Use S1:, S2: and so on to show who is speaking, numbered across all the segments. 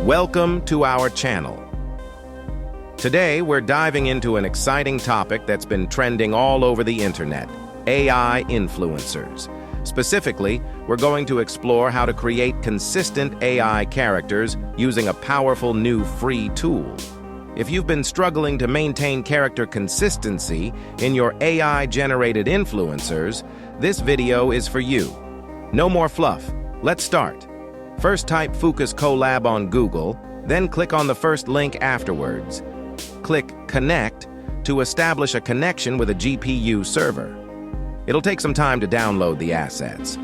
S1: Welcome to our channel. Today, we're diving into an exciting topic that's been trending all over the internet, AI influencers. Specifically, we're going to explore how to create consistent AI characters using a powerful new free tool. If you've been struggling to maintain character consistency in your AI-generated influencers, this video is for you. No more fluff. Let's start. First, type Focus Collab on Google, then click on the first link afterwards. Click Connect to establish a connection with a GPU server. It'll take some time to download the assets.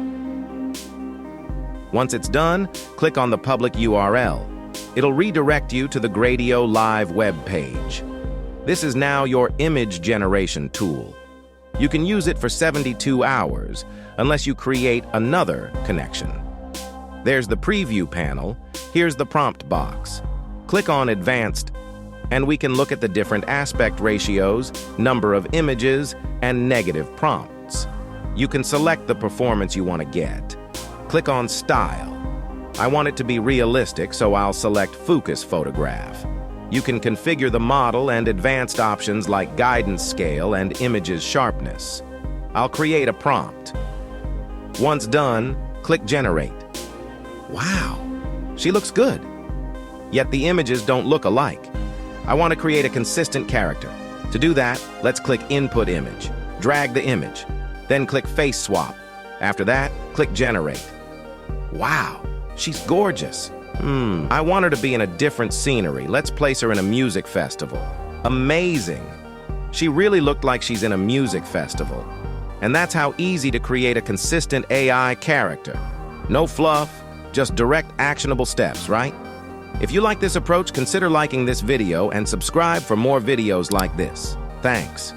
S1: Once it's done, click on the public URL. It'll redirect you to the Gradio Live web page. This is now your image generation tool. You can use it for 72 hours, unless you create another connection. There's the preview panel. Here's the prompt box. Click on Advanced, and we can look at the different aspect ratios, number of images, and negative prompts. You can select the performance you want to get. Click on Style. I want it to be realistic, so I'll select Focus Photograph. You can configure the model and advanced options like guidance scale and images sharpness. I'll create a prompt. Once done, click Generate. Wow, she looks good. Yet the images don't look alike. I want to create a consistent character. To do that, let's click Input Image. Drag the image. Then click Face Swap. After that, click Generate. Wow, she's gorgeous. I want her to be in a different scenery. Let's place her in a music festival. Amazing. She really looked like she's in a music festival. And that's how easy to create a consistent AI character. No fluff, just direct actionable steps, right? If you like this approach, consider liking this video and subscribe for more videos like this. Thanks.